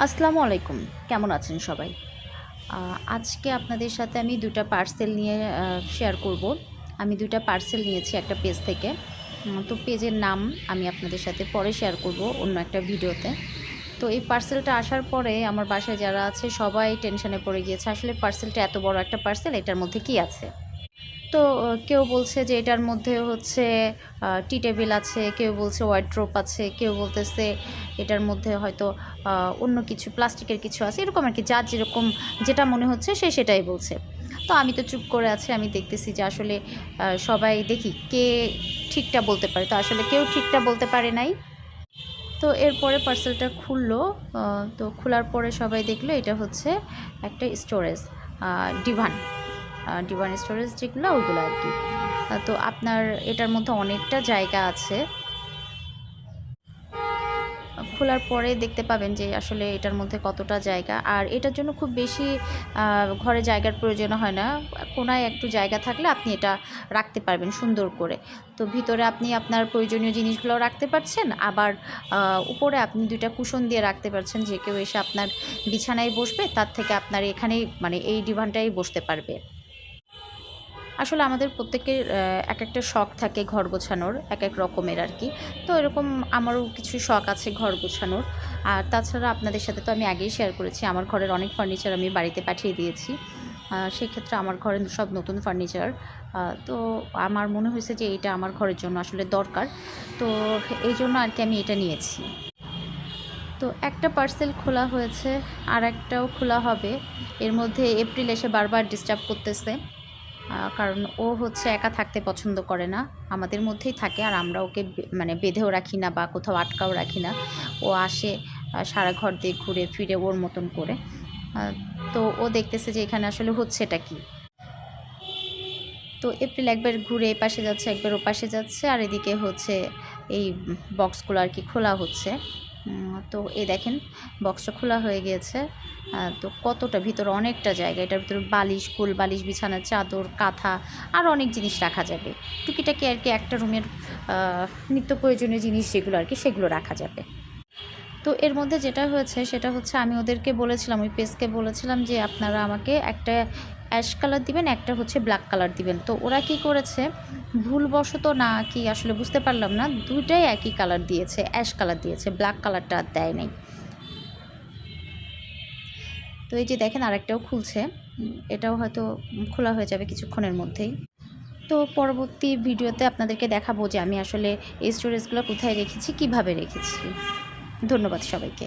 আসসালামু আলাইকুম। কেমন আছেন সবাই? আজকে আপনাদের সাথে আমি ২ টা পার্সেল নিয়ে শেয়ার করব। আমি ২ টা পার্সেল নিয়েছি একটা পেজ থেকে। তো পেজের নাম আমি আপনাদের সাথে পরে শেয়ার করব অন্য একটা ভিডিওতে। তো এই পার্সেলটা আসার পরে আমার বাসায় যারা আছে সবাই টেনশনে পড়ে গিয়েছে। আসলে পার্সেলটা এত বড় একটা পার্সেল, এটার মধ্যে কি আছে? তো কেউ বলছে যে এটার মধ্যে হচ্ছে টি টেবিল আছে, কেউ বলছে ওয়ারড্রোব আছে, কেউ বলতেছে এটার মধ্যে হয়তো অন্য কিছু প্লাস্টিকের কিছু আছে, এরকম আর কি। যার যেরকম যেটা মনে হচ্ছে সে সেটাই বলছে। তো আমি তো চুপ করে আছি, আমি দেখতেছি যে আসলে সবাই দেখি কে ঠিকটা বলতে পারে। তো আসলে কেউ ঠিকটা বলতে পারে নাই। তো এরপরে পার্সেলটা খুললো। তো খোলার পরে সবাই দেখলো এটা হচ্ছে একটা স্টোরেজ, ডিভান। ডিভান স্টোরেজ যেগুলো ওইগুলো আর কি। তো আপনার এটার মধ্যে অনেকটা জায়গা আছে। খোলার পরে দেখতে পাবেন যে আসলে এটার মধ্যে কতটা জায়গা। আর এটার জন্য খুব বেশি ঘরে জায়গার প্রয়োজন হয় না। কোনায় একটু জায়গা থাকলে আপনি এটা রাখতে পারবেন সুন্দর করে। তো ভিতরে আপনি আপনার প্রয়োজনীয় জিনিসগুলোও রাখতে পারছেন, আবার উপরে আপনি ২ টা কুশন দিয়ে রাখতে পারছেন। যে কেউ এসে আপনার বিছানায় বসবে, তার থেকে আপনার এখানেই মানে এই ডিভানটাই বসতে পারবে। আসলে আমাদের প্রত্যেকের এক একটা শখ থাকে ঘর গোছানোর, এক এক রকমের আর কি। তো এরকম আমারও কিছু শখ আছে ঘর গোছানোর। আর তাছাড়া আপনাদের সাথে তো আমি আগেই শেয়ার করেছি আমার ঘরের অনেক ফার্নিচার আমি বাড়িতে পাঠিয়ে দিয়েছি। সেক্ষেত্রে আমার ঘরে সব নতুন ফার্নিচার। তো আমার মনে হয়েছে যে এটা আমার ঘরের জন্য আসলে দরকার। তো এই জন্য আর কি আমি এটা নিয়েছি। তো একটা পার্সেল খোলা হয়েছে, আর একটাও খোলা হবে। এর মধ্যে এপ্রিল এসে বারবার ডিস্টার্ব করতেছে। কারণ ও হচ্ছে একা থাকতে পছন্দ করে না, আমাদের মধ্যেই থাকে। আর আমরা ওকে মানে বেঁধেও রাখি না বা কোথাও আটকাও রাখি না। ও আসে, সারা ঘর দিয়ে ঘুরে ফিরে ওর মতন করে। তো ও দেখতেছে যে এখানে আসলে হচ্ছেটা কি। তো এপ্রিল একবার ঘুরে এ পাশে যাচ্ছে, একবার ও পাশে যাচ্ছে, আর এদিকে হচ্ছে এই বক্সগুলো আর কি খোলা হচ্ছে। তো এই দেখেন বক্সটা খোলা হয়ে গিয়েছে। তো কতটা ভিতরে অনেকটা জায়গা, এটার ভিতরে বালিশ, কোল বালিশ, বিছানার চাদর, কাঁথা, আরও অনেক জিনিস রাখা যাবে। টুকিটাকি আর কি একটা রুমের নিত্য প্রয়োজনীয় জিনিস যেগুলো আর কি সেগুলো রাখা যাবে। তো এর মধ্যে যেটা হয়েছে সেটা হচ্ছে আমি ওদেরকে বলেছিলাম, ওই পেজকে বলেছিলাম যে আপনারা আমাকে একটা অ্যাশ কালার দিবেন, একটা হচ্ছে ব্ল্যাক কালার দিবেন। তো ওরা কি করেছে, ভুলবশত না কি আসলে বুঝতে পারলাম না, দুইটাই একই কালার দিয়েছে, অ্যাশ কালার দিয়েছে, ব্ল্যাক কালারটা আর দেয় নাই। তো এই যে দেখেন আরেকটাও খুলছে, এটাও হয়তো খোলা হয়ে যাবে কিছুক্ষণের মধ্যেই। তো পরবর্তী ভিডিওতে আপনাদেরকে দেখাবো যে আমি আসলে এই স্টোরেজগুলো কোথায় রেখেছি, কিভাবে রেখেছি। ধন্যবাদ সবাইকে।